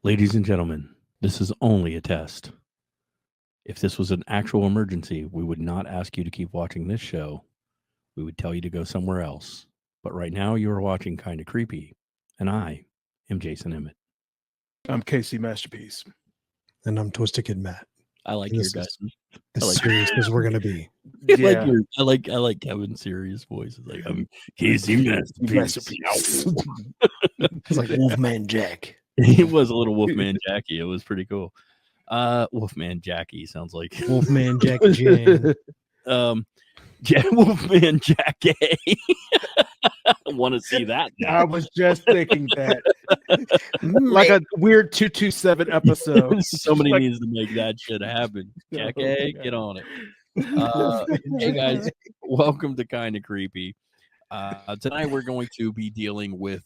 Ladies and gentlemen, this is only a test. If this was an actual emergency, we would not ask you to keep watching this show. We would tell you to go somewhere else. But right now, you are watching Kinda Creepy, and I am Jason Emmett. I'm Casey Masterpiece. And I'm Twisted Kid Matt. I like your guys. As serious as we're gonna be. Yeah. I like Kevin's serious voice. It's like I'm Casey Masterpiece. It's like Wolfman Jack. He was a little Wolfman Jackie. It was pretty cool. Wolfman Jackie sounds like Wolfman Jackie Jane. Wolfman Jackie. Want to see that now. I was just thinking that. Like a weird 227 episode. Somebody needs to make that shit happen. Jackie, get on it. Hey guys, welcome to Kinda Creepy. Tonight we're going to be dealing with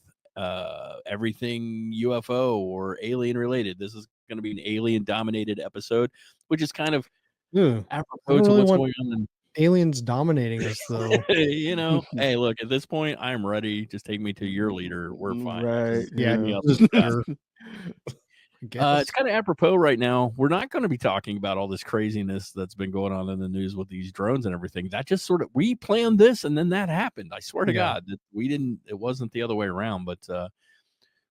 everything UFO or alien related. This is going to be an alien dominated episode, which is kind of apropos to what's going on in aliens dominating us, though. You know, hey, look, at this point, I'm ready. Just take me to your leader. We're fine. Right. Yeah. It's kind of apropos right now. We're not going to be talking about all this craziness that's been going on in the news with these drones and everything. That just sort of, we planned this and then that happened. I swear to God that we didn't, it wasn't the other way around, but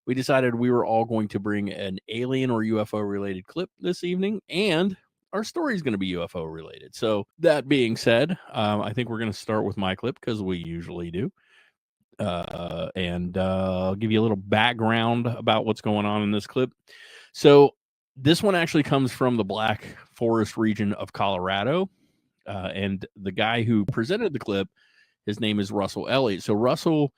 we decided we were all going to bring an alien or UFO related clip this evening, and our story is going to be UFO related. So that being said, I think we're going to start with my clip because we usually do. And I'll give you a little background about what's going on in this clip. So this one actually comes from the Black Forest region of Colorado. And the guy who presented the clip, his name is Russell Elliott. So Russell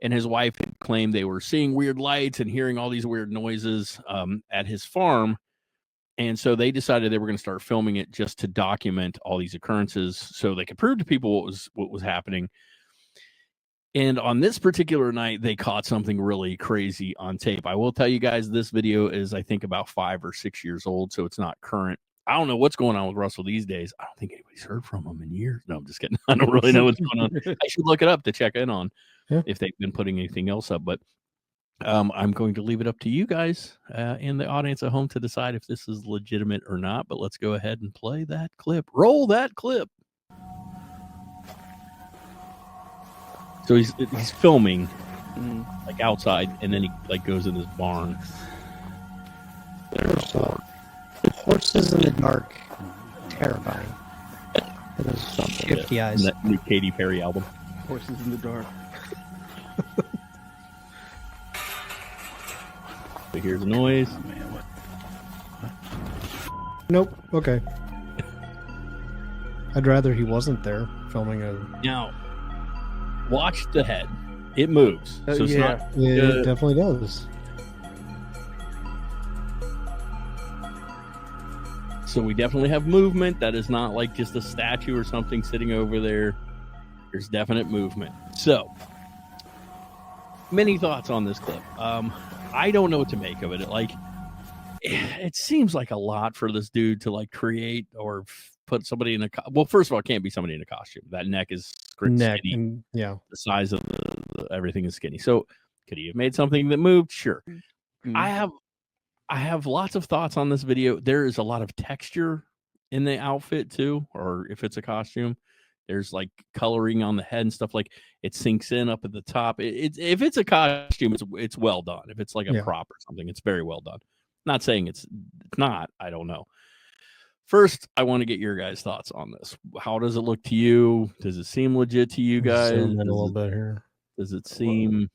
and his wife had claimed they were seeing weird lights and hearing all these weird noises at his farm. And so they decided they were going to start filming it just to document all these occurrences so they could prove to people what was happening. And on this particular night, they caught something really crazy on tape. I will tell you guys, this video is, I think, about 5 or 6 years old, so it's not current. I don't know what's going on with Russell these days. I don't think anybody's heard from him in years. No, I'm just kidding. I don't really know what's going on. I should look it up to check in on if they've been putting anything else up. But I'm going to leave it up to you guys in the audience at home to decide if this is legitimate or not. But let's go ahead and play that clip. Roll that clip. So he's filming like outside, and then he like goes in his barn. There's horses in the dark, terrifying. Shifty eyes. That new Katy Perry album. Horses in the dark. So here's a noise. Oh, man, what? Nope. Okay. I'd rather he wasn't there filming a. Now, watch the head. It moves. So it's not. It definitely does. So we definitely have movement. That is not like just a statue or something sitting over there. There's definite movement. So, many thoughts on this clip. I don't know what to make of it. It seems like a lot for this dude to like create or put somebody in a. Well, first of all, it can't be somebody in a costume. That neck is skinny. And, the size of the everything is skinny. So, could he have made something that moved? Sure. I have lots of thoughts on this video. There is a lot of texture in the outfit too, or if it's a costume, there's like coloring on the head and stuff. Like it sinks in up at the top. If it's a costume, it's well done. If it's like a prop or something, it's very well done. Not saying it's not. I don't know. First, I want to get your guys' thoughts on this. How does it look to you? Does it seem legit to you guys? Zoom in a little bit here. Does it seem?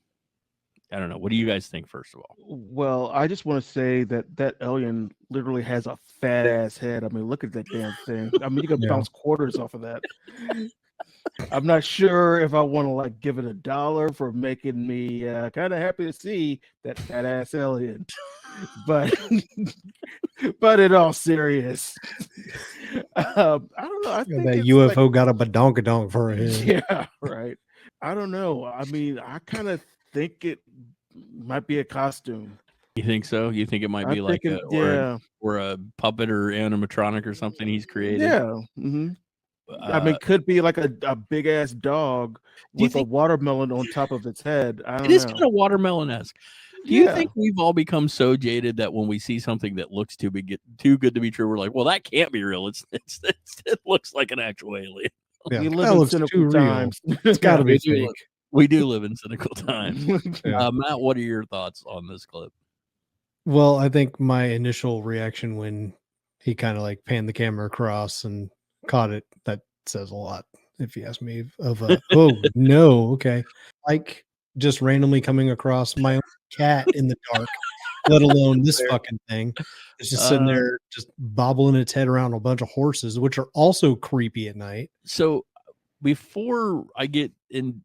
I don't know. What do you guys think, first of all? Well, I just want to say that alien literally has a fat ass head. I mean, look at that damn thing. I mean, you can bounce quarters off of that. I'm not sure if I want to like give it $1 for making me kind of happy to see that fat ass alien, but in all serious, I don't know. I think that UFO got a badonkadonk for a head. Yeah, right. I don't know. I mean, I kind of think it might be a costume. You think so? You think it might be like or a puppet or animatronic or something he's created? Yeah. I mean, could be like a big ass dog with a watermelon on top of its head. I don't know. It is kind of watermelon-esque. Do you think we've all become so jaded that when we see something that looks too big, too good to be true, we're like, well, that can't be real. It looks like an actual alien. Yeah, We that live in looks cynical too real. times. It's got to be We do, fake. we do live in cynical times. Yeah. Matt, what are your thoughts on this clip? Well, I think my initial reaction when he kind of like panned the camera across and caught it, that says a lot, if you ask me. Of oh no, okay, like just randomly coming across my own cat in the dark, let alone this fucking thing. It's just sitting there, just bobbling its head around a bunch of horses, which are also creepy at night. So before I get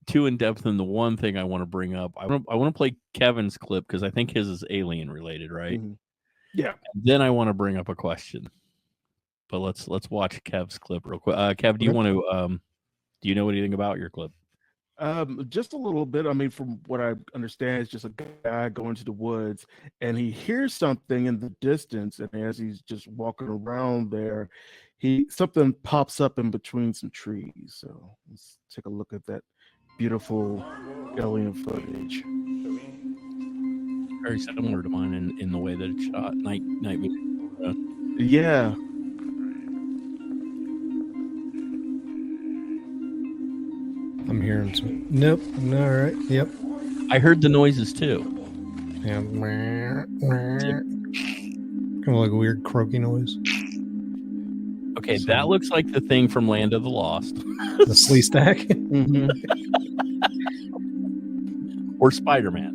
too in depth in the one thing I want to bring up, I want to play Kevin's clip because I think his is alien related, right? Mhm. Yeah. Then I want to bring up a question. But let's watch Kev's clip real quick. Kev, do you want to do you know anything about your clip? Just a little bit. I mean, from what I understand, it's just a guy going to the woods and he hears something in the distance, and as he's just walking around there, something pops up in between some trees. So let's take a look at that beautiful alien footage. Very similar to mine in the way that it's shot. Night video. Yeah. I'm hearing some. Nope. All right. Yep. I heard the noises too. Yeah. Kind of like a weird croaky noise. Okay, that looks like the thing from Land of the Lost. The slee stack. Mm-hmm. Or Spider-Man.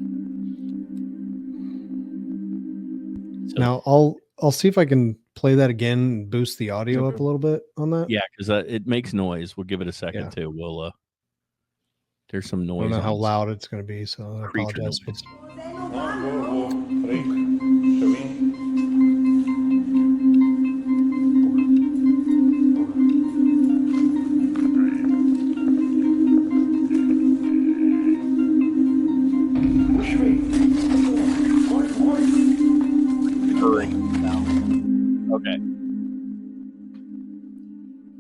So, Now I'll see if I can play that again and boost the audio up a little bit on that. yeah, because it makes noise. We'll give it a second too. We'll there's some noise. I don't know how on loud it's going to be, so I apologize. noise. Okay.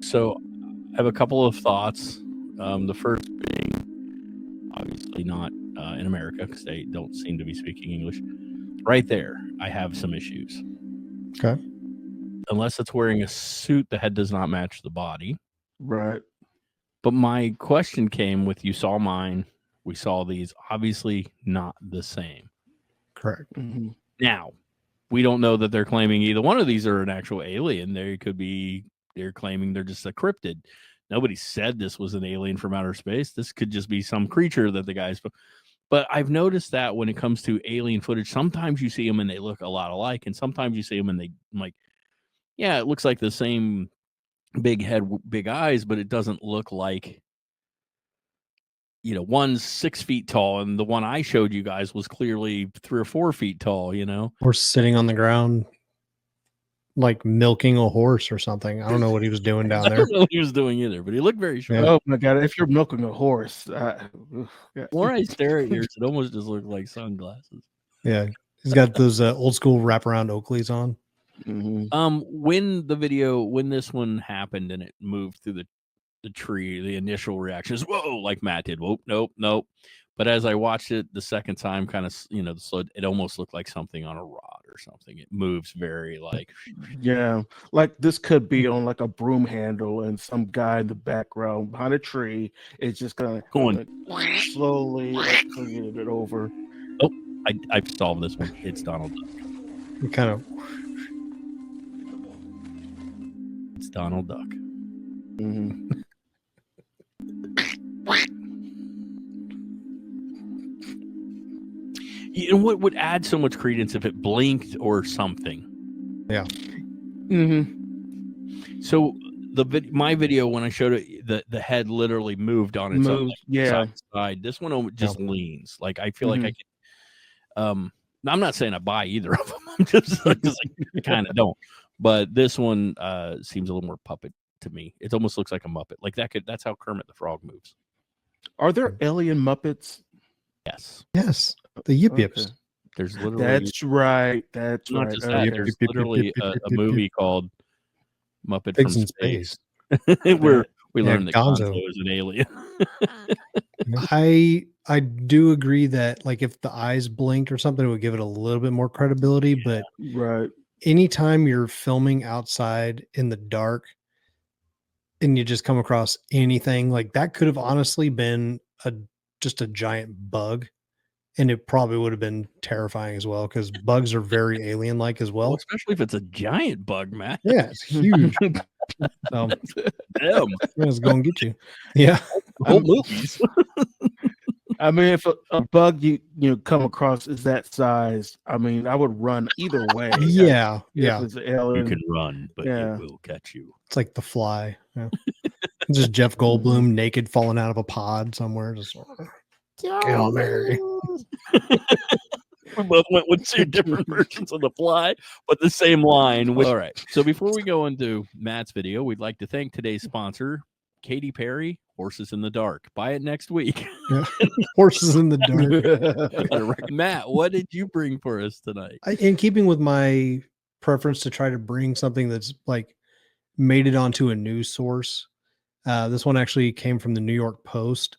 So I have a couple of thoughts. The first being, obviously not in America because they don't seem to be speaking English. Right there, I have some issues. Okay. Unless it's wearing a suit, the head does not match the body. Right. But my question came with, you saw mine, we saw these, obviously not the same. Correct. Mm-hmm. Now, we don't know that they're claiming either one of these are an actual alien. They're claiming they're just a cryptid. Nobody said this was an alien from outer space. This could just be some creature that the guys. But I've noticed that when it comes to alien footage, sometimes you see them and they look a lot alike, and sometimes you see them and they like, yeah, it looks like the same big head, big eyes, but it doesn't look like. You know, one's 6 feet tall, and the one I showed you guys was clearly 3 or 4 feet tall. You know, Or sitting on the ground, like milking a horse or something. I don't know what he was doing down I there. don't know what he was doing either, but he looked very short. Yeah. Oh my God! If you're milking a horse, The more I stare at yours, it almost just looks like sunglasses. Yeah, he's got those old school wraparound Oakleys on. Mm-hmm. When this one happened and it moved through the tree, the initial reaction is whoa, like Matt did. Whoa, nope. But as I watched it the second time, kind of, you know, it almost looked like something on a rod or something. It moves very like, Yeah, like this could be on like a broom handle, and some guy in the background behind a tree is just kind of slowly swinging it over. Oh, I've solved this one. It's Donald Duck. It kind of. It's Donald Duck. Mm-hmm. You know what would add so much credence if it blinked or something? Yeah. Mm-hmm. So my video, when I showed it, the head literally moved on its own, like, side to side. This one just leans. Like I feel like I can. I'm not saying I buy either of them. I'm just I kind of don't. But this one seems a little more puppet to me. It almost looks like a Muppet. Like that's how Kermit the Frog moves. Are there alien Muppets? Yes. Yes. The Yip Yips. Okay. There's literally. That's right. That's not right. just that. Okay. There's literally a movie called Muppet Pigs from in Space, Space. where We learned that Gonzo Gonzo is an alien. I do agree that like if the eyes blinked or something, it would give it a little bit more credibility. But Right. anytime you're filming outside in the dark and you just come across anything like that, could have honestly been just a giant bug, and it probably would have been terrifying as well because bugs are very alien like as well. Especially if it's a giant bug, Matt. Yeah, it's huge. So Damn. it's going to get you. Yeah. Whole movies. I mean, if a bug you come across is that size, I mean, I would run either way. Yeah. If Yeah. it's an alien. You can run, but Yeah. it will catch you. It's like The Fly. Yeah. Just Jeff Goldblum naked falling out of a pod somewhere. Just Hail Mary. We both went with two different versions of The Fly, but the same line. All right. So before we go into Matt's video, we'd like to thank today's sponsor, Katy Perry, Horses in the Dark. Buy it next week. Yeah. Horses in the Dark. Matt, what did you bring for us tonight? In keeping with my preference to try to bring something that's like made it onto a news source, this one actually came from the New York Post.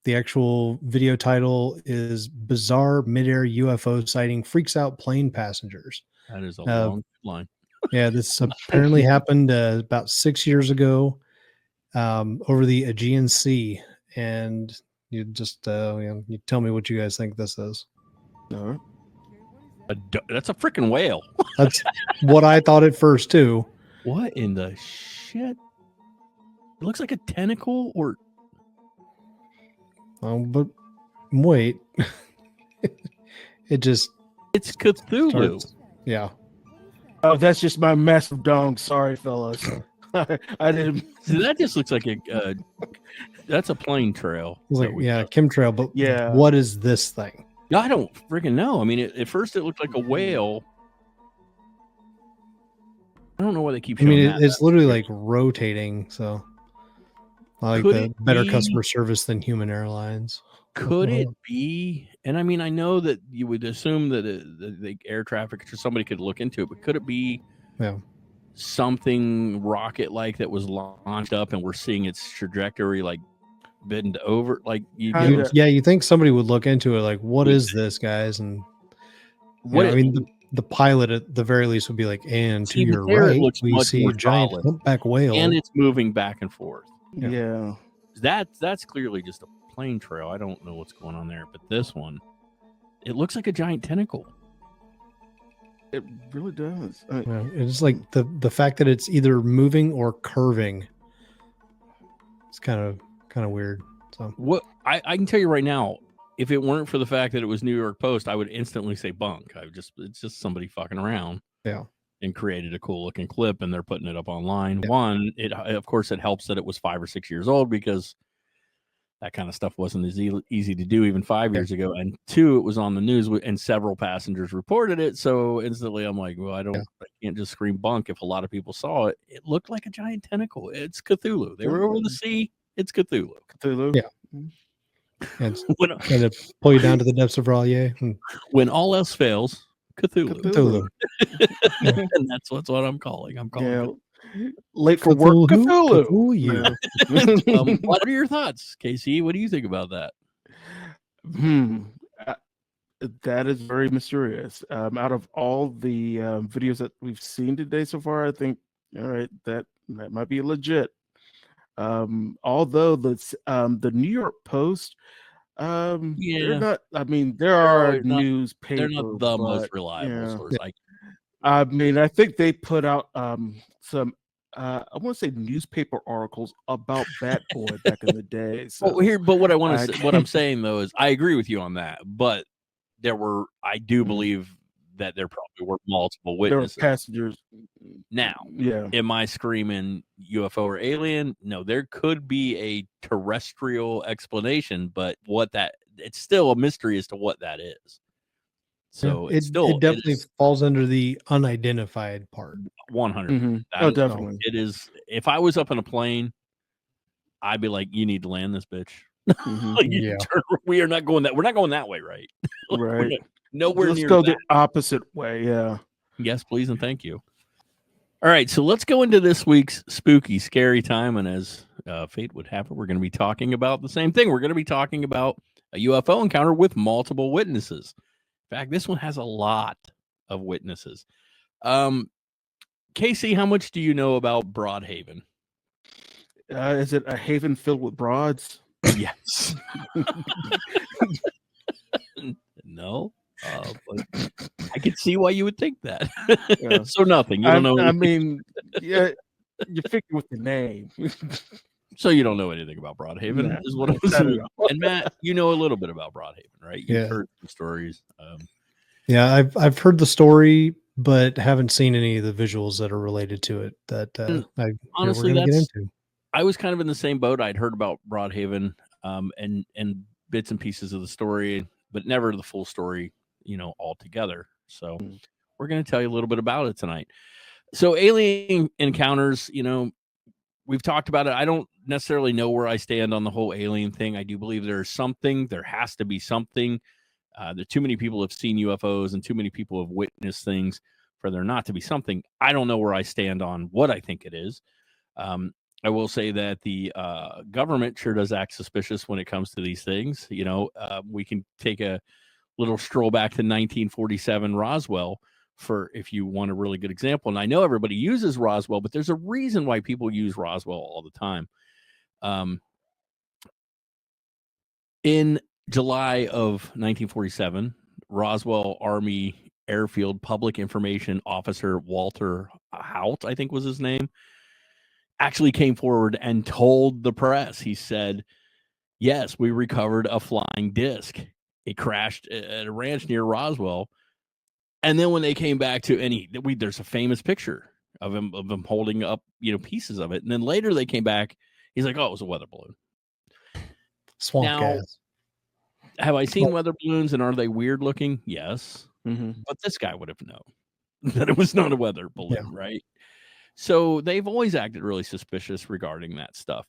The actual video title is Bizarre Midair UFO Sighting Freaks Out Plane Passengers. That is a long line. Yeah, this apparently happened about 6 years ago over the Aegean Sea. And you just you tell me what you guys think this is. No. That's a freaking whale. That's what I thought at first, too. What in the shit? It looks like a tentacle or... But wait, it's Cthulhu. Starts, yeah. Oh, that's just my massive dong. Sorry, fellas. I didn't. See, that just looks like that's a plane trail. It's like, chemtrail, but what is this thing? I don't freaking know. I mean, at first it looked like a whale. I don't know why they keep showing it's literally like rotating, so I like the better customer service than human airlines. Could it be? And I mean, I know that you would assume that the air traffic or somebody could look into it, but could it be something rocket-like that was launched up and we're seeing its trajectory like bend over? Like you think somebody would look into it? Like, what is this, guys? And the pilot at the very least would be like, and to your right, we see a giant humpback whale, and it's moving back and forth. Yeah. That's clearly just a plane trail. I don't know what's going on there, but this one, it looks like a giant tentacle. It really does. It's like the fact that it's either moving or curving. It's kind of weird. So what I can tell you right now, if it weren't for the fact that it was New York Post, I would instantly say bunk. It's just somebody fucking around. Yeah. And created a cool looking clip and they're putting it up online. One, of course it helps that it was 5 or 6 years old because that kind of stuff wasn't as easy to do even 5 years ago. And two, it was on the news and several passengers reported it. So instantly I'm like, well, I can't just scream bunk if a lot of people saw it. It looked like a giant tentacle. It's Cthulhu. They were over the sea. It's Cthulhu. Yeah. And to pull you down to the depths of Raleigh. When all else fails, Cthulhu. And that's what I'm calling. I'm calling it. Late for work, Cthulhu. What are your thoughts, Casey? What do you think about that? That is very mysterious. Out of all the videos that we've seen today so far, I think all right, that might be legit. Although the New York Post, they're not. I mean, there are newspapers. They're not the most reliable source. I mean, I think they put out some. I want to say newspaper articles about Bat Boy back in the day. So but what I want to say, what I'm saying though is I agree with you on that. But I do believe that there probably were multiple witnesses. There were passengers. Now, am I screaming UFO or alien? No, there could be a terrestrial explanation, but it's still a mystery as to what that is. So it definitely falls under the unidentified part. 100. Oh, definitely. It is. If I was up in a plane, I'd be like, "You need to land this bitch." We are not going that. We're not going that way, right? Right. Nowhere Let's near. go the opposite way. Yeah. Yes, please and thank you. All right, so let's go into this week's spooky, scary time. And as fate would have it, we're going to be talking about the same thing. We're going to be talking about a UFO encounter with multiple witnesses. In fact, this one has a lot of witnesses. Casey, how much do you know about Broadhaven? Is it a haven filled with broads? Yes. No. But I could see why you would think that. Yeah. So nothing. You don't know. I mean, yeah, you figure with the name. So you don't know anything about Broadhaven, Nah, is what I'm saying. And Matt, you know a little bit about Broadhaven, right? You've heard some stories. Yeah, I've heard the story, but haven't seen any of the visuals that are related to it. That honestly, we're gonna get into. I was kind of in the same boat. I'd heard about Broadhaven, and bits and pieces of the story, but never the full story, altogether. So we're going to tell you a little bit about it tonight. So alien encounters, we've talked about it. I don't necessarily know where I stand on the whole alien thing. I do believe there has to be something. There too many people have seen UFOs and too many people have witnessed things for there not to be something. I don't know where I stand on what I think it is. I will say that the government sure does act suspicious when it comes to these things. We can take a little stroll back to 1947 Roswell if you want a really good example. And I know everybody uses Roswell, but there's a reason why people use Roswell all the time. In July of 1947, Roswell Army Airfield Public Information Officer Walter Hout, I think was his name, actually came forward and told the press. He said, yes, we recovered a flying disc. It crashed at a ranch near Roswell. And then when they came back there's a famous picture of him holding up, pieces of it. And then later they came back. He's like, oh, it was a weather balloon. Swamp gas. Have I seen weather balloons and are they weird looking? Yes. Mm-hmm. But this guy would have known that it was not a weather balloon, right? So they've always acted really suspicious regarding that stuff.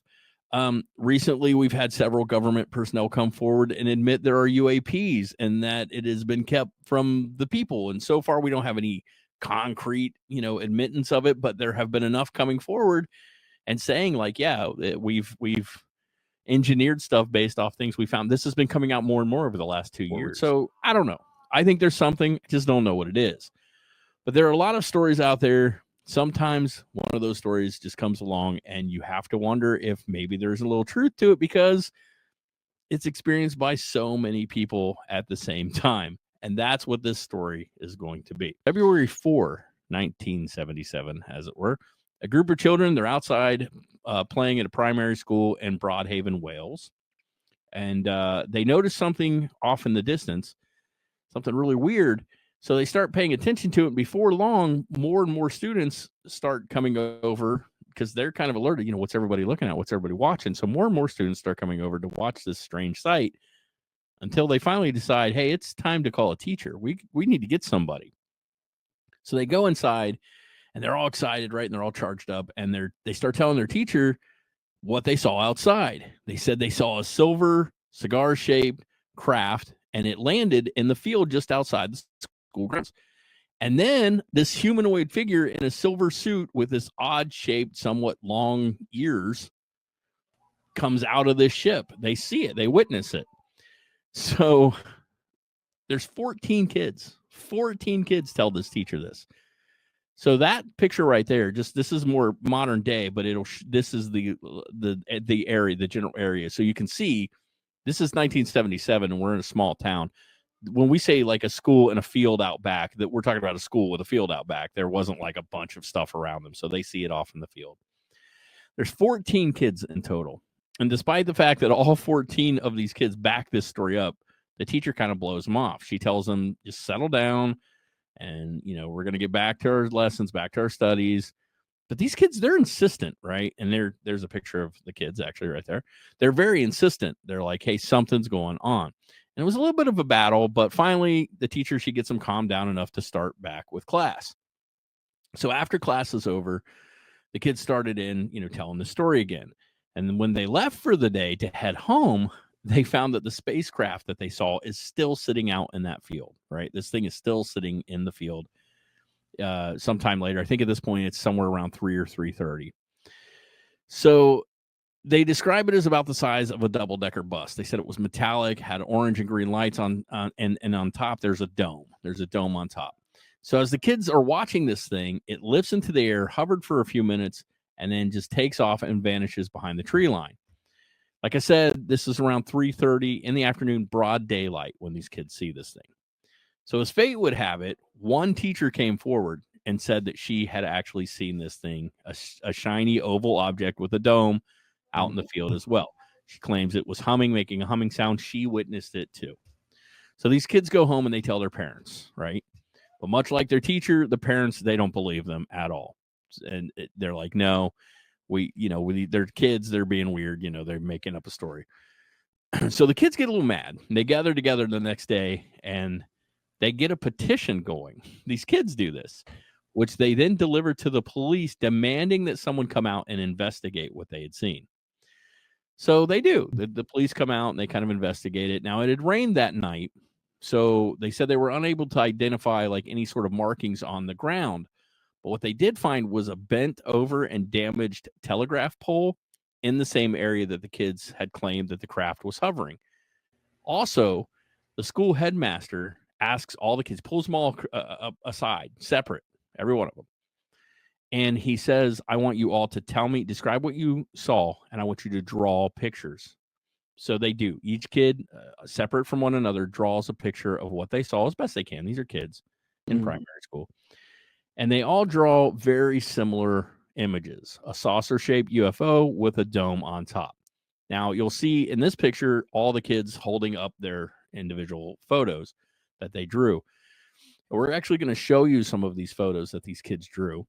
Recently, we've had several government personnel come forward and admit there are UAPs and that it has been kept from the people. And so far, we don't have any concrete, admittance of it, but there have been enough coming forward and saying like, yeah, we've engineered stuff based off things we found. This has been coming out more and more over the last 2 years. So I don't know. I think there's something, I just don't know what it is. But there are a lot of stories out there. Sometimes one of those stories just comes along and you have to wonder if maybe there's a little truth to it because it's experienced by so many people at the same time. And that's what this story is going to be. February 4, 1977, as it were, a group of children, they're outside playing at a primary school in Broadhaven, Wales. And they notice something off in the distance, something really weird. So they start paying attention to it. Before long, more and more students start coming over because they're kind of alerted, what's everybody looking at? What's everybody watching? So more and more students start coming over to watch this strange sight until they finally decide, hey, it's time to call a teacher. We need to get somebody. So they go inside and they're all excited, right? And they're all charged up and they start telling their teacher what they saw outside. They said they saw a silver cigar-shaped craft and it landed in the field just outside the school grounds. And then this humanoid figure in a silver suit with this odd-shaped, somewhat long ears comes out of this ship. They see it. They witness it. So there's 14 kids. 14 kids tell this teacher this. So that picture right there, this is more modern day, but this is the area, the general area. So you can see this is 1977 and we're in a small town. When we say like a school and a field out back, that we're talking about a school with a field out back. There wasn't like a bunch of stuff around them. So they see it off in the field. There's 14 kids in total. And despite the fact that all 14 of these kids back this story up, the teacher kind of blows them off. She tells them, just settle down. And, we're going to get back to our lessons, back to our studies. But these kids, they're insistent, right? And there's a picture of the kids actually right there. They're very insistent. They're like, hey, something's going on. And it was a little bit of a battle, but finally the teacher, she gets them calmed down enough to start back with class. So after class is over, the kids started in, telling the story again. And then when they left for the day to head home, they found that the spacecraft that they saw is still sitting out in that field, right? This thing is still sitting in the field. sometime later. I think at this point it's somewhere around 3 or 3:30. So they describe it as about the size of a double-decker bus. They said it was metallic, had orange and green lights on, and on top there's a dome. There's a dome on top. So as the kids are watching this thing, it lifts into the air, hovered for a few minutes, and then just takes off and vanishes behind the tree line. Like I said, this is around 3:30 in the afternoon, broad daylight, when these kids see this thing. So as fate would have it, one teacher came forward and said that she had actually seen this thing, a shiny oval object with a dome, out in the field as well. She claims it was humming, making a humming sound. She witnessed it too. So these kids go home and they tell their parents, right? But much like their teacher, the parents, they don't believe them at all. And they're like, no, they're kids, they're being weird, they're making up a story. So the kids get a little mad. They gather together the next day and they get a petition going. These kids do this, which they then deliver to the police, demanding that someone come out and investigate what they had seen. So they do. The police come out and they kind of investigate it. Now, it had rained that night, so they said they were unable to identify like any sort of markings on the ground. But what they did find was a bent over and damaged telegraph pole in the same area that the kids had claimed that the craft was hovering. Also, the school headmaster asks all the kids, pulls them all aside, separate, every one of them. And he says, I want you all to describe what you saw, and I want you to draw pictures. So they do. Each kid, separate from one another, draws a picture of what they saw as best they can. These are kids in primary school. And they all draw very similar images, a saucer-shaped UFO with a dome on top. Now, you'll see in this picture all the kids holding up their individual photos that they drew. We're actually going to show you some of these photos that these kids drew.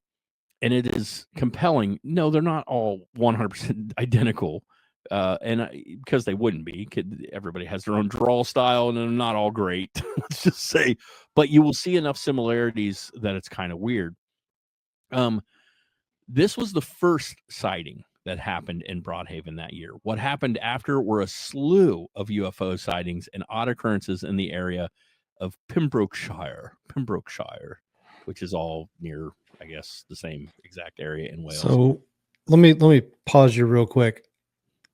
And it is compelling. No, they're not all 100% identical. Because they wouldn't be. Everybody has their own draw style, and they're not all great, let's just say. But you will see enough similarities that it's kind of weird. This was the first sighting that happened in Broadhaven that year. What happened after were a slew of UFO sightings and odd occurrences in the area of Pembrokeshire, which is all near, I guess, the same exact area in Wales. So let me pause you real quick.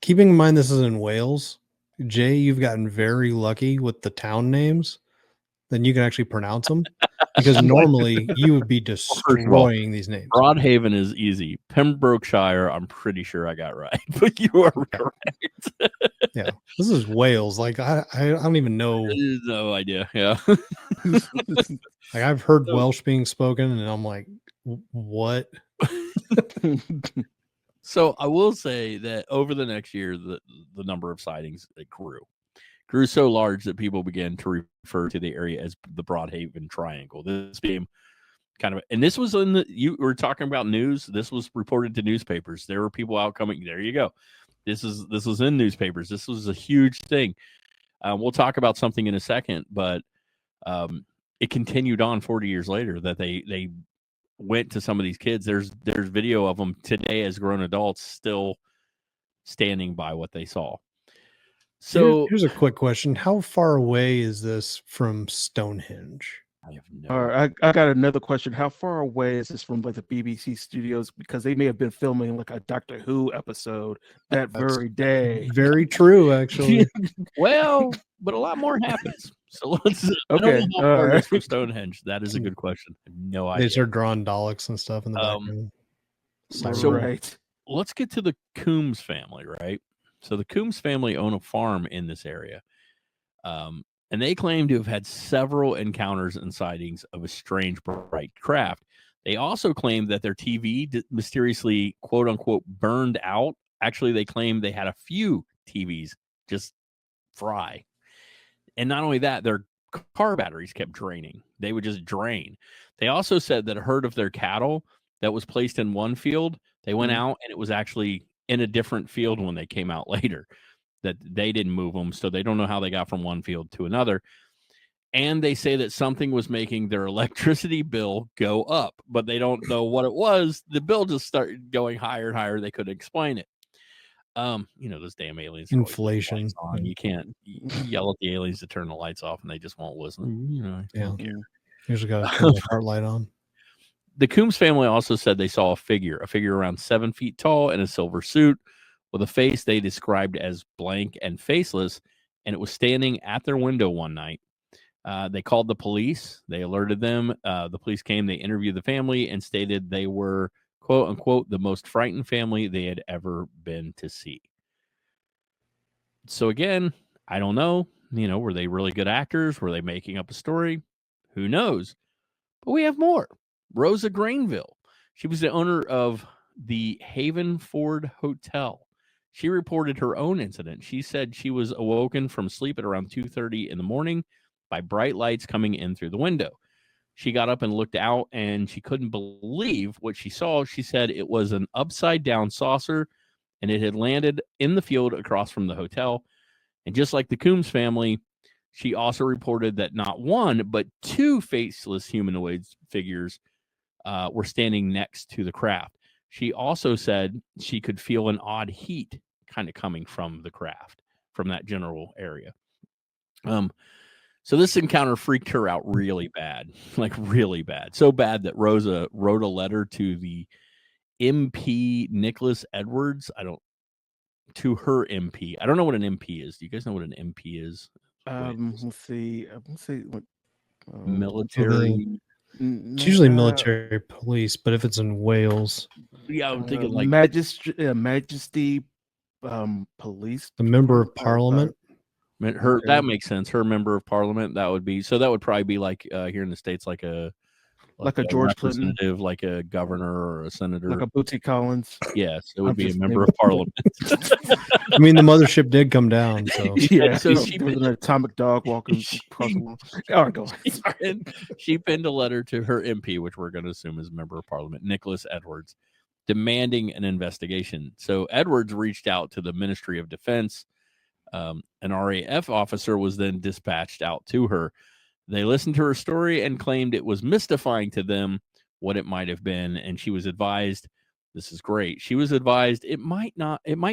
Keeping in mind this is in Wales, Jay, you've gotten very lucky with the town names. Then you can actually pronounce them, because normally you would be destroying these names. Broadhaven is easy. Pembrokeshire, I'm pretty sure I got right, but you are correct. Yeah, this is Wales. Like I don't even know. No idea. Yeah. Like I've heard Welsh being spoken, and I'm like, what? So I will say that over the next year, the number of sightings grew so large that people began to refer to the area as the Broadhaven Triangle. This became kind of, and this was you were talking about news. This was reported to newspapers. There were people out coming. There you go. This was in newspapers. This was a huge thing. We'll talk about something in a second, but it continued on 40 years later that they went to some of these kids. There's video of them today as grown adults still standing by what they saw. So here's a quick question. How far away is this from Stonehenge? I have no. All right, I got another question. How far away is this from like the BBC studios? Because they may have been filming like a Doctor Who episode that very day. Very true, actually. Well, but a lot more happens. So let's okay. From Stonehenge. That is a good question. I have no idea. They start drawing Daleks and stuff in the background. So right. Let's get to the Coombs family, right? So the Coombs family own a farm in this area. And they claim to have had several encounters and sightings of a strange bright craft. They also claim that their TV mysteriously, quote unquote, burned out. Actually, they claim they had a few TVs just fry. And not only that, their car batteries kept draining. They would just drain. They also said that a herd of their cattle that was placed in one field, they went out and it was actually in a different field when they came out later, that they didn't move them. So they don't know how they got from one field to another. And they say that something was making their electricity bill go up, but they don't know what it was. The bill just started going higher and higher. They couldn't explain it. Those damn aliens. Inflation. You can't yell at the aliens to turn the lights off and they just won't listen. Yeah. Usually got to turn the heart light on. The Coombs family also said they saw a figure around 7 feet tall in a silver suit with a face they described as blank and faceless, and it was standing at their window one night. They called the police. They alerted them. The police came. They interviewed the family and stated they were, quote unquote, the most frightened family they had ever been to see. So again, I don't know. Were they really good actors? Were they making up a story? Who knows? But we have more. Rosa Granville. She was the owner of the Havenford Hotel. She reported her own incident. She said she was awoken from sleep at around 2:30 in the morning by bright lights coming in through the window. She got up and looked out, and she couldn't believe what she saw. She said it was an upside-down saucer, and it had landed in the field across from the hotel. And just like the Coombs family, she also reported that not one, but two faceless humanoid figures were standing next to the craft. She also said she could feel an odd heat kind of coming from the craft, from that general area. So this encounter freaked her out really bad, like really bad. So bad that Rosa wrote a letter to the MP Nicholas Edwards. To her MP. I don't know what an MP is. Do you guys know what an MP is? Let's see. What, military. It's usually military police, but if it's in Wales, yeah, I'm thinking like Majesty police. the member of parliament. Her that makes sense. Her member of parliament. That would be so. That would probably be like here in the States, like a George Clinton, like a governor or a senator, like a Bootsy Collins. Yes, it would be a member of parliament. I mean, the mothership did come down. So yeah, so she was an atomic dog walking across the world. All right, go on. She penned a letter to her MP, which we're going to assume is a member of parliament, Nicholas Edwards, demanding an investigation. So Edwards reached out to the Ministry of Defense. An RAF officer was then dispatched out to her. They listened to her story and claimed it was mystifying to them what it might have been. And she was advised, this is great. She was advised it might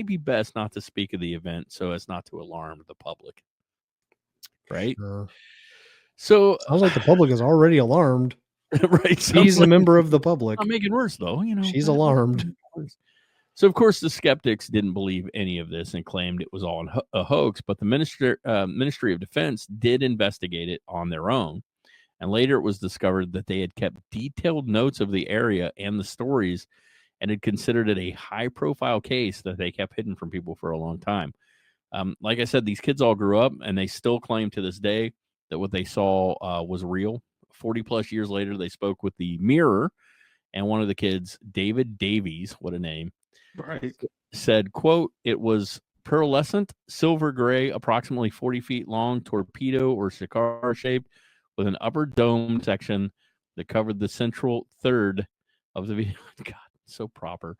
be best not to speak of the event so as not to alarm the public. Right? So sounds like the public is already alarmed. Right. She's a member of the public. I'll make it worse though. She's alarmed. So, of course, the skeptics didn't believe any of this and claimed it was all a hoax, but the Ministry of Defense did investigate it on their own. And later it was discovered that they had kept detailed notes of the area and the stories and had considered it a high-profile case that they kept hidden from people for a long time. Like I said, these kids all grew up, and they still claim to this day that what they saw was real. 40-plus years later, they spoke with the Mirror, and one of the kids, David Davies, what a name, right, said, quote, it was pearlescent, silver gray, approximately 40 feet long, torpedo or cigar shaped, with an upper dome section that covered the central third of the vehicle. God, so proper.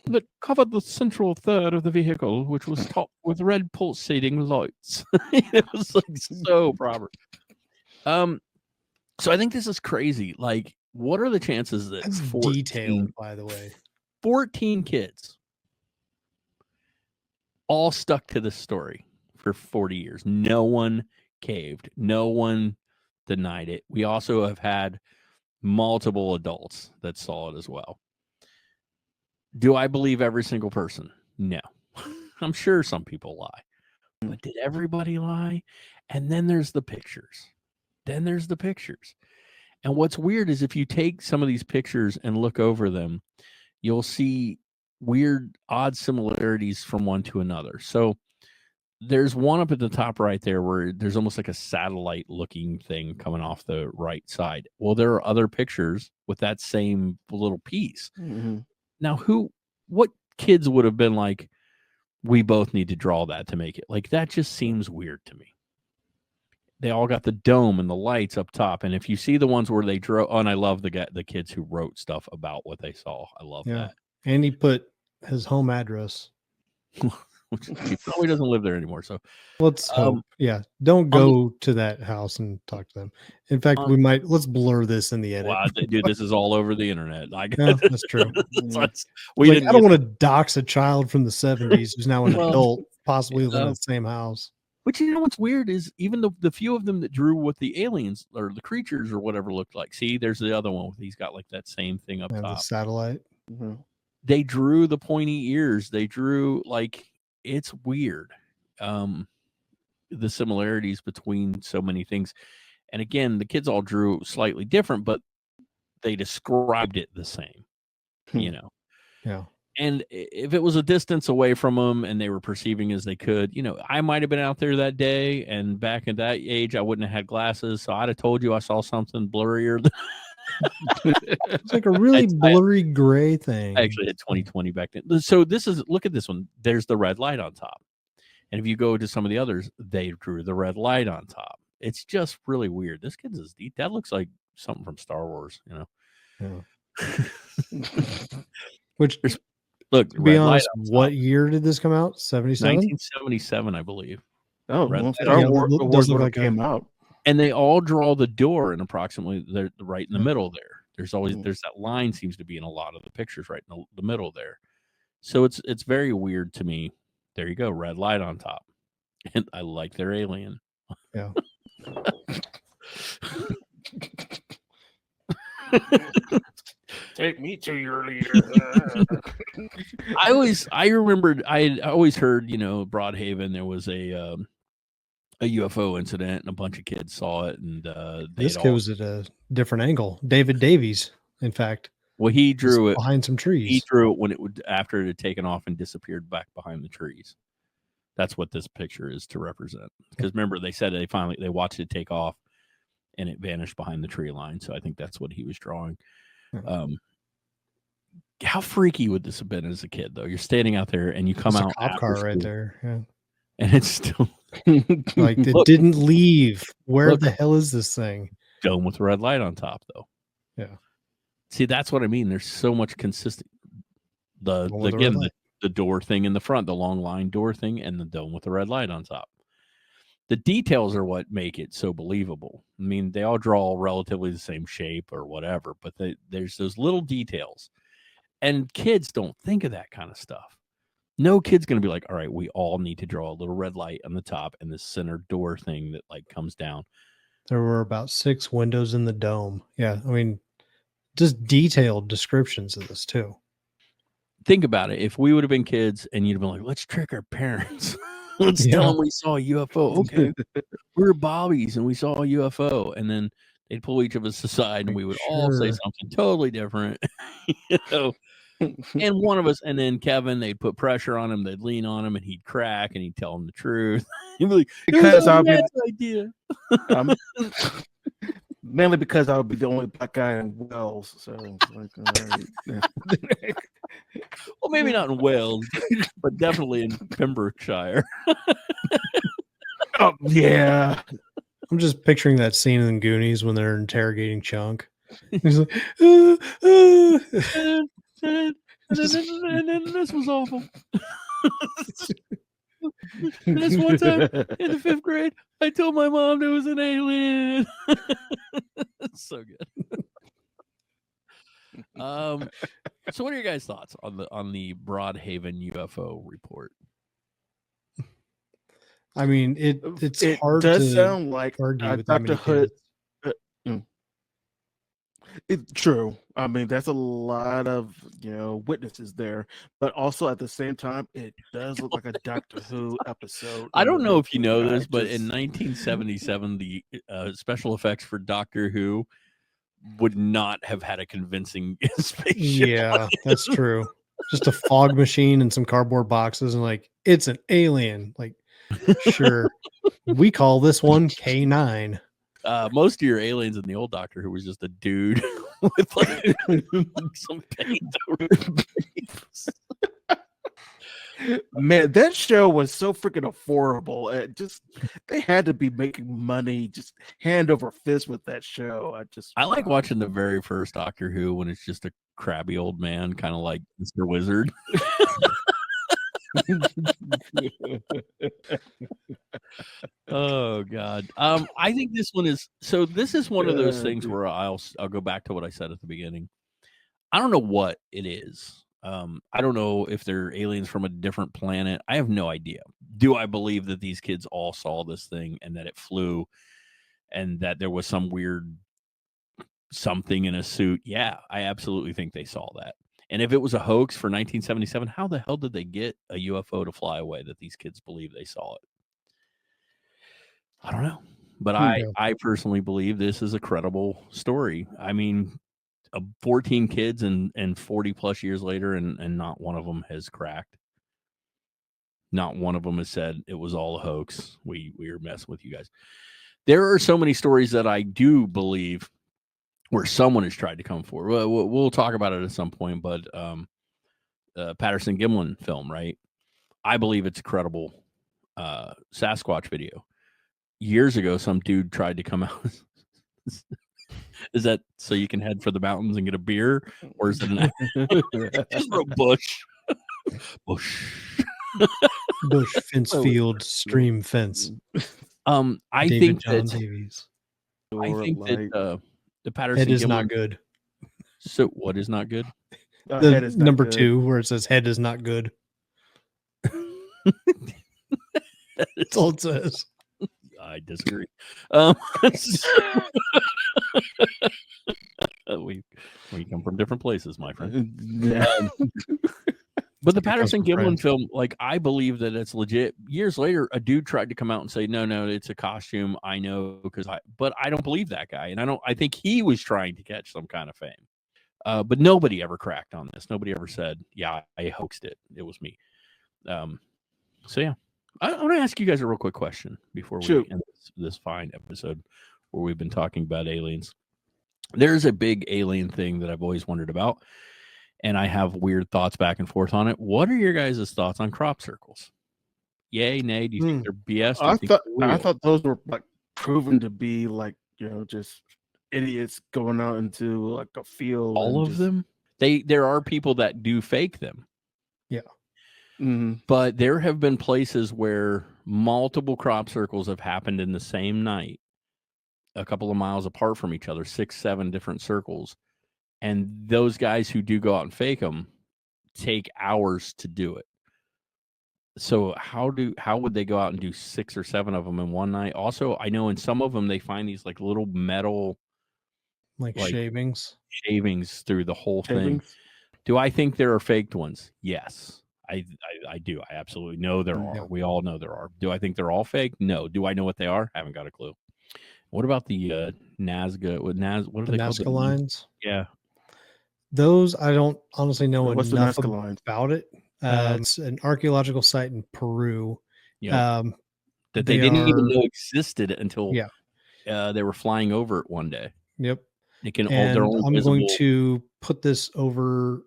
That covered the central third of the vehicle, which was topped with red pulsating lights. It was like so proper. So I think this is crazy. Like, what are the chances that that's 14, detailed, by the way, 14 kids all stuck to this story for 40 years? No one caved. No one denied it. We also have had multiple adults that saw it as well. Do I believe every single person? No. I'm sure some people lie. But did everybody lie? And then there's the pictures. And what's weird is if you take some of these pictures and look over them, you'll see weird, odd similarities from one to another. So there's one up at the top right there where there's almost like a satellite looking thing coming off the right side. Well, there are other pictures with that same little piece. Mm-hmm. Now, what kids would have been like, we both need to draw that to make it? Like, that just seems weird to me. They all got the dome and the lights up top. And if you see the ones where they drew, and I love the kids who wrote stuff about what they saw. I love that. And he put his home address. He probably doesn't live there anymore. So let's hope. Yeah. Don't go to that house and talk to them. In fact, let's blur this in the edit. Wow, dude, this is all over the internet. Yeah, that's true. I don't want to dox a child from the 70s who's now an adult, possibly living in the same house. But you know what's weird is even the few of them that drew what the aliens or the creatures or whatever looked like. See, there's the other one. He's got like that same thing up And the top. satellite. Mm-hmm. They drew the pointy ears. They drew like it's weird. The similarities between so many things. And again, the kids all drew slightly different, but they described it the same, you know. Yeah. And if it was a distance away from them and they were perceiving as they could, you know, I might have been out there that day. And back at that age, I wouldn't have had glasses. So I'd have told you I saw something blurrier. It's like a really blurry gray thing. I actually had 20/20 back then. So look at this one. There's the red light on top. And if you go to some of the others, they drew the red light on top. It's just really weird. This kid's as deep. That looks like something from Star Wars, you know. Yeah. Which, look, to be honest, what year did this come out? 77? 1977, I believe. Oh, Red well, light Star on Wars top. Does look when like it came out. And they all draw the door in approximately they're right in the middle there. There's always there's that line seems to be in a lot of the pictures right in the middle there. So it's very weird to me. There you go, red light on top. And I like their alien. Yeah. Take me to your leader. I remembered I always heard, you know, Broadhaven there was a UFO incident and a bunch of kids saw it and this kid was at a different angle. David Davies, in fact. Well, he drew it behind some trees. He drew it when it would after it had taken off and disappeared back behind the trees. That's what this picture is to represent. Because remember, they said they watched it take off and it vanished behind the tree line. So I think that's what he was drawing. How freaky would this have been as a kid, though? You're standing out there and you come out. A cop car right there. Yeah. And it's still like it didn't leave. Where the hell is this thing? Dome with a red light on top, though. Yeah. See, that's what I mean. There's so much consistent. The door thing in the front, the long line door thing, and the dome with the red light on top. The details are what make it so believable. I mean, they all draw relatively the same shape or whatever, but there's those little details. And kids don't think of that kind of stuff. No kid's going to be like, all right, we all need to draw a little red light on the top and the center door thing that like comes down. There were about 6 windows in the dome. Yeah. I mean, just detailed descriptions of this too. Think about it. If we would have been kids and you'd have been like, let's trick our parents. Let's tell them we saw a UFO. Okay. We're Bobbies and we saw a UFO. And then they'd pull each of us aside and we would all say something totally different. You know? And one of us, and then Kevin, they'd put pressure on him, they'd lean on him, and he'd crack, and he'd tell him the truth. He'd be like, because I'll be idea. Mainly because I would be the only black guy in Wales. So, well, maybe not in Wales, but definitely in Pembrokeshire. Oh yeah, I'm just picturing that scene in the Goonies when they're interrogating Chunk. He's like, and then this was awful. And this one time in the 5th grade, I told my mom there was an alien. It's so good. So what are your guys' thoughts on the Broadhaven UFO report? I mean, it hard does to sound like argue with Dr. Hood. It's true. I mean, that's a lot of witnesses there, but also at the same time, it does look like a Doctor Who episode. I don't know if you know this, but in 1977, the special effects for Doctor Who would not have had a convincing spaceship. Yeah, that's true. Just a fog machine and some cardboard boxes, and like it's an alien. Like, sure, we call this one K9. Most of your aliens in the old Doctor Who was just a dude with like some paint over his face. Man, that show was so freaking affordable. They had to be making money just hand over fist with that show. I like watching the very first Doctor Who when it's just a crabby old man, kind of like Mr. Wizard. Oh God. I think this one is one of those things where I'll go back to what I said at the beginning. I don't know what it is. I don't know if they're aliens from a different planet. I have no idea. Do I believe that these kids all saw this thing and that it flew and that there was some weird something in a suit? Yeah, I absolutely think they saw that. And if it was a hoax for 1977, how the hell did they get a UFO to fly away that these kids believe they saw it? I don't know. But I personally believe this is a credible story. I mean, 14 kids and 40 plus years later, and not one of them has cracked. Not one of them has said it was all a hoax. We were messing with you guys. There are so many stories that I do believe where someone has tried to come forward. We'll talk about it at some point, but Patterson Gimlin film, right? I believe it's a credible Sasquatch video. Years ago, some dude tried to come out. Is that so you can head for the mountains and get a beer, or is it just a bush? Bush fence field stream fence. I David think John that Davies. I think that the Patterson Head is Gimlin, not good. So what is not good? The head is not number good. 2, where it says head is not good. That's all it says. I disagree. We come from different places, my friend. But the Patterson Gimlin film, like, I believe that it's legit. Years later, a dude tried to come out and say, no, it's a costume. I know, but I don't believe that guy. And I think he was trying to catch some kind of fame. But nobody ever cracked on this. Nobody ever said, yeah, I hoaxed it. It was me. So yeah, I want to ask you guys a real quick question before we end this fine episode where we've been talking about aliens. There's a big alien thing that I've always wondered about, and I have weird thoughts back and forth on it. What are your guys' thoughts on crop circles? Yay, nay? Do you think they're BS? I thought those were like proven to be like, just idiots going out into like a field. All of them? There are people that do fake them. Yeah. Mm-hmm. But there have been places where multiple crop circles have happened in the same night, a couple of miles apart from each other, 6-7 different circles. And those guys who do go out and fake them take hours to do it. So how would they go out and do 6 or 7 of them in one night? Also, I know in some of them they find these like little metal like shavings through the whole thing. Do I think there are faked ones? Yes. I do. I absolutely know there are. We all know there are. Do I think they're all fake? No. Do I know what they are? I haven't got a clue. What about the Nazca? What are they called? Nazca lines? Yeah. Those I don't honestly know What's enough the Nazca lines? about it. It's an archaeological site in Peru. That they didn't even know existed until they were flying over it one day. Yep. They can. And I'm going to put this over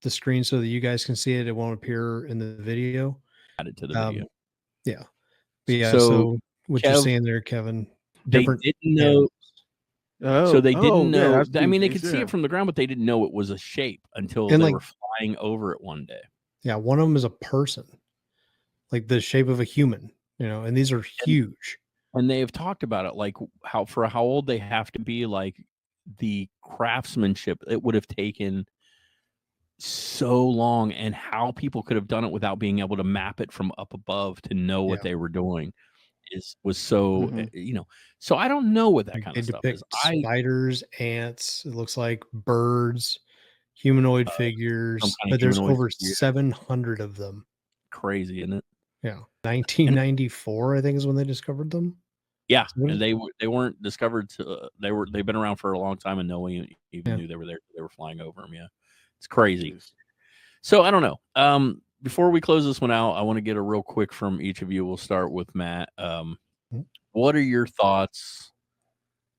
the screen so that you guys can see it. It won't appear in the video. Add it to the video. Yeah. But yeah. So what you're saying there, Kevin? They didn't know. So they didn't know. I mean, they could see it from the ground, but they didn't know it was a shape until they were flying over it one day. Yeah, one of them is a person, like the shape of a human. And these are huge. And they have talked about it, like how old they have to be, like the craftsmanship it would have taken so long, and how people could have done it without being able to map it from up above to know what they were doing was so so I don't know what that kind of stuff is. Spiders, ants, it looks like birds, humanoid figures, but there's over 700 of them. Crazy, isn't it? Yeah. 1994 I think is when they discovered them. Yeah, and they weren't discovered they've been around for a long time, and no one even knew they were there. They were flying over them. Yeah, it's crazy. So I don't know. Before we close this one out, I want to get a real quick from each of you. We'll start with Matt. What are your thoughts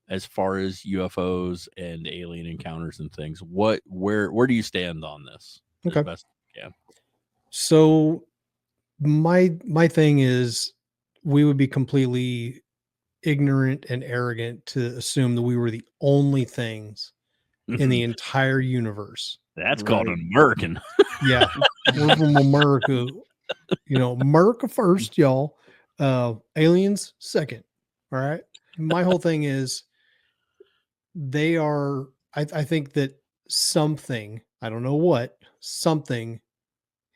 as far as UFOs and alien encounters and things? Where do you stand on this? Okay. As best you can? So my thing is, we would be completely ignorant and arrogant to assume that we were the only things in the entire universe. That's called an American. Yeah. We're from America. America first, y'all. Aliens second. All right. My whole thing is they are, I think that something, I don't know what, something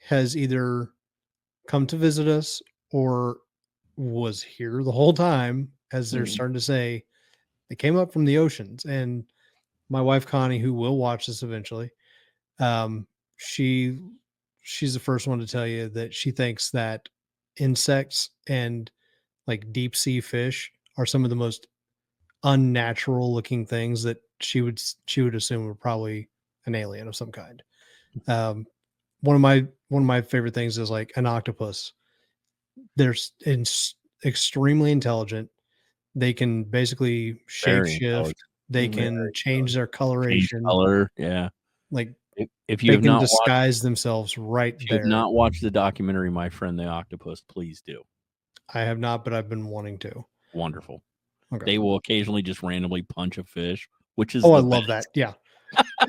has either come to visit us or was here the whole time, as they're starting to say, they came up from the oceans. And my wife Connie, who will watch this eventually, she's the first one to tell you that she thinks that insects and like deep sea fish are some of the most unnatural looking things that she would assume were probably an alien of some kind. One of my favorite things is like an octopus. They're extremely intelligent. They can basically shape shift. They can change their coloration. Color, yeah. Like if you they have can not disguise themselves right if you there. have not watched the documentary My Friend the Octopus, please do. I have not, but I've been wanting to. Wonderful. Okay. They will occasionally just randomly punch a fish, which is I love that. Yeah.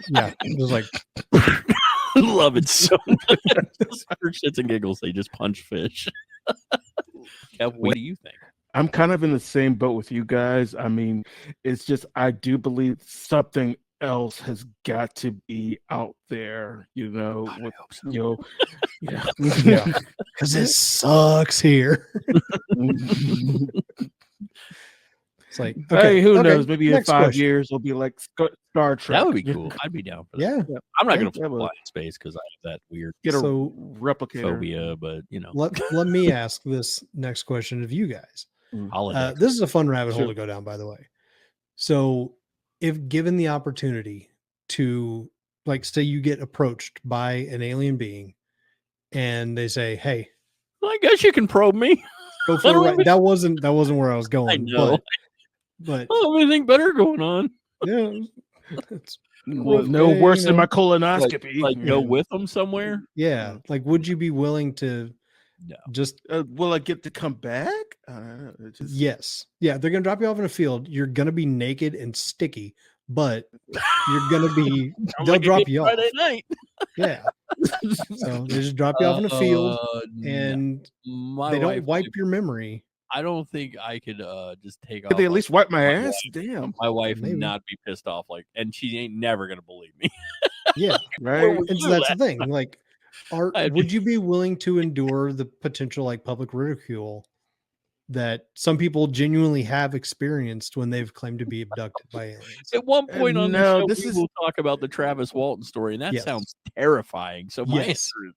Yeah. It was like love it so much. Just for shits and giggles, they just punch fish. Kev, what do you think? I'm kind of in the same boat with you guys. I mean, it's just I do believe something else has got to be out there, you know. God, with, I hope so. you know, yeah, yeah, because it sucks here. It's like, okay, hey, who knows? Maybe in 5 question. years it'll be like Star Trek. That would be cool. I'd be down for that. Yeah. I'm not going to fly in space because I have that weird replicator phobia, but you know. Let me ask this next question of you guys. This is a fun rabbit hole to go down, by the way. So if given the opportunity to, like, say you get approached by an alien being and they say, hey, well, I guess you can probe me. Go for a ride. That wasn't where I was going. I know. But I don't have anything better going on. Yeah. It's no worse than my colonoscopy. Like go with them somewhere. Yeah. Like, would you be willing to just will I get to come back? Yes. Yeah, they're gonna drop you off in a field. You're gonna be naked and sticky, but you're gonna be they'll drop you off Friday night. Yeah. So they just drop you off in a field and they don't wipe your memory. I don't think I could just take off. Could they at least wipe my ass? Damn. My wife would not be pissed off, like, and she ain't never gonna believe me. Yeah. Right. And so that's the thing. Like, would you be willing to endure the potential like public ridicule that some people genuinely have experienced when they've claimed to be abducted by aliens? At one point on the show, we will talk about the Travis Walton story, and that sounds terrifying. So my answer is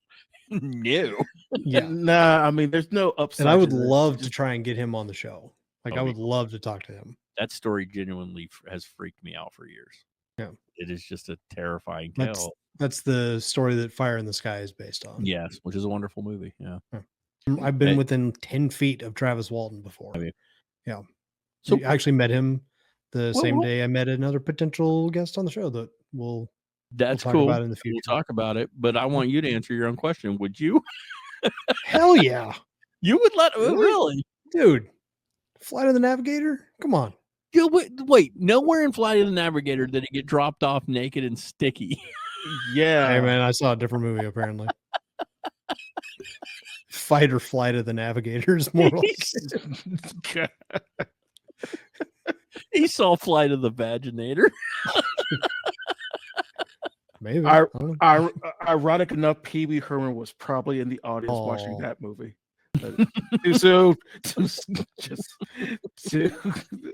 no. Yeah. Nah, I mean, there's no upside. And I would love to try and get him on the show. Like, I would love to talk to him. That story genuinely has freaked me out for years. Yeah. It is just a terrifying tale. That's the story that Fire in the Sky is based on. Yes, which is a wonderful movie. Yeah. I've been within 10 feet of Travis Walton before. Yeah. So I actually met him the same day I met another potential guest on the show that we'll talk cool. About in the future. We'll talk about it, but I want you to answer your own question. Would you? Hell yeah. You would let really? Dude. Flight of the Navigator? Come on. Yeah, wait, nowhere in Flight of the Navigator did it get dropped off naked and sticky. Yeah. Hey man, I saw a different movie apparently. Fight or Flight of the Navigator is more like he saw Flight of the Vaginator. Maybe. Ironic enough, Pee Wee Herman was probably in the audience watching that movie. Too soon.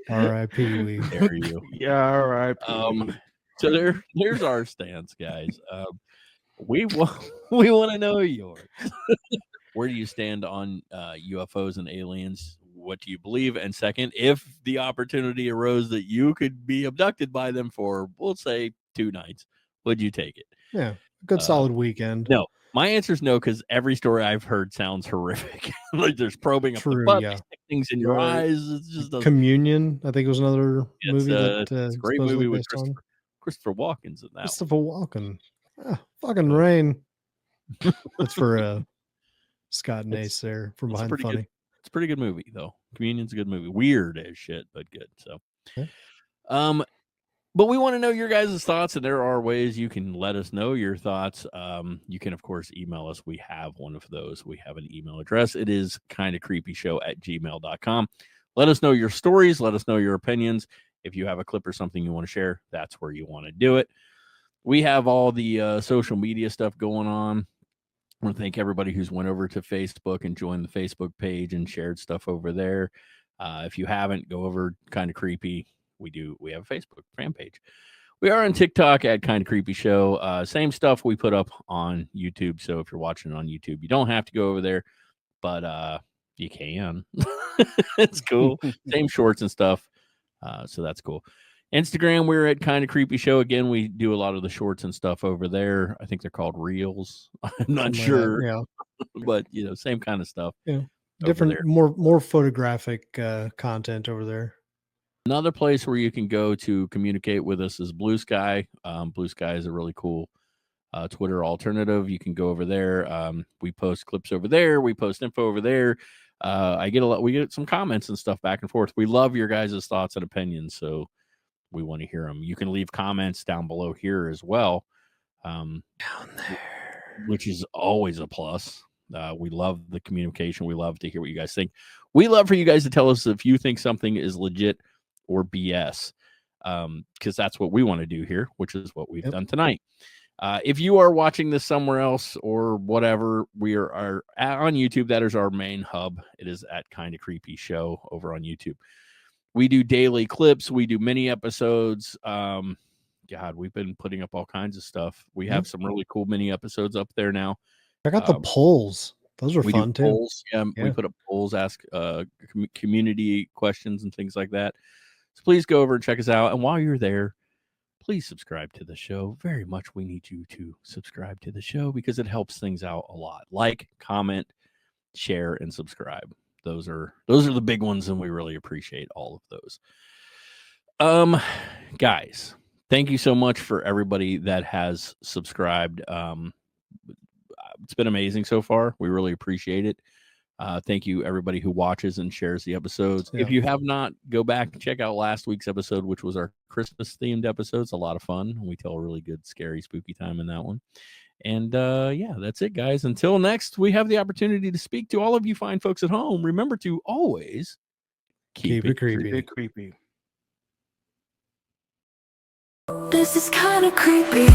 All right, Pee Wee. There you. Yeah, all right. So there's our stance, guys. We want to know yours. Where do you stand on UFOs and aliens? What do you believe? And second, if the opportunity arose that you could be abducted by them for, we'll say, 2 nights, would you take it? Yeah, good solid weekend. No, my answer is no, because every story I've heard sounds horrific. Like there's probing up the butt, things in your eyes. It's just Communion. I think it was another movie it's a great movie with Christopher Walken's in that. Christopher Walken. Fucking rain. That's for Scott and Ace there from Behind the Funny. It's a pretty good movie though. Communion's a good movie. Weird as shit, but good. So, but we want to know your guys' thoughts, and there are ways you can let us know your thoughts. You can, of course, email us. We have one of those. We have an email address. It is KindaCreepyShow@gmail.com. Let us know your stories. Let us know your opinions. If you have a clip or something you want to share, that's where you want to do it. We have all the social media stuff going on. I want to thank everybody who's went over to Facebook and joined the Facebook page and shared stuff over there. If you haven't, go over Kind of Creepy. We have a Facebook fan page. We are on TikTok at Kind of Creepy Show. Same stuff we put up on YouTube. So if you're watching it on YouTube, you don't have to go over there, but you can. It's cool. Same shorts and stuff. So that's cool. Instagram, we're at Kind of Creepy Show. Again, we do a lot of the shorts and stuff over there. I think they're called Reels. I'm not sure. Yeah. But, same kind of stuff. Yeah. Different, more photographic content over there. Another place where you can go to communicate with us is Bluesky. Bluesky is a really cool Twitter alternative. You can go over there. We post clips over there. We post info over there. We get some comments and stuff back and forth. We love your guys' thoughts and opinions, so we want to hear them. You can leave comments down below here as well, down there, which is always a plus. We love the communication. We love to hear what you guys think. We love for you guys to tell us if you think something is legit or BS, because that's what we want to do here, which is what we've done tonight. If you are watching this somewhere else or whatever, we are on YouTube. That is our main hub. It is at Kind of Creepy Show over on YouTube. We do daily clips. We do mini episodes. God, we've been putting up all kinds of stuff. We have some really cool mini episodes up there now. I got the polls. Those are fun too. Polls. Yeah, we put up polls, ask community questions and things like that. So please go over and check us out. And while you're there, please subscribe to the show. Very much we need you to subscribe to the show because it helps things out a lot. Like, comment, share, and subscribe. Those are the big ones, and we really appreciate all of those. Guys, thank you so much for everybody that has subscribed. It's been amazing so far. We really appreciate it. Thank you, everybody who watches and shares the episodes. Yeah. If you have not, go back and check out last week's episode, which was our Christmas-themed episode. It's a lot of fun. We tell a really good, scary, spooky time in that one. And, that's it, guys. Until next, we have the opportunity to speak to all of you fine folks at home. Remember to always keep it creepy. This is kind of creepy.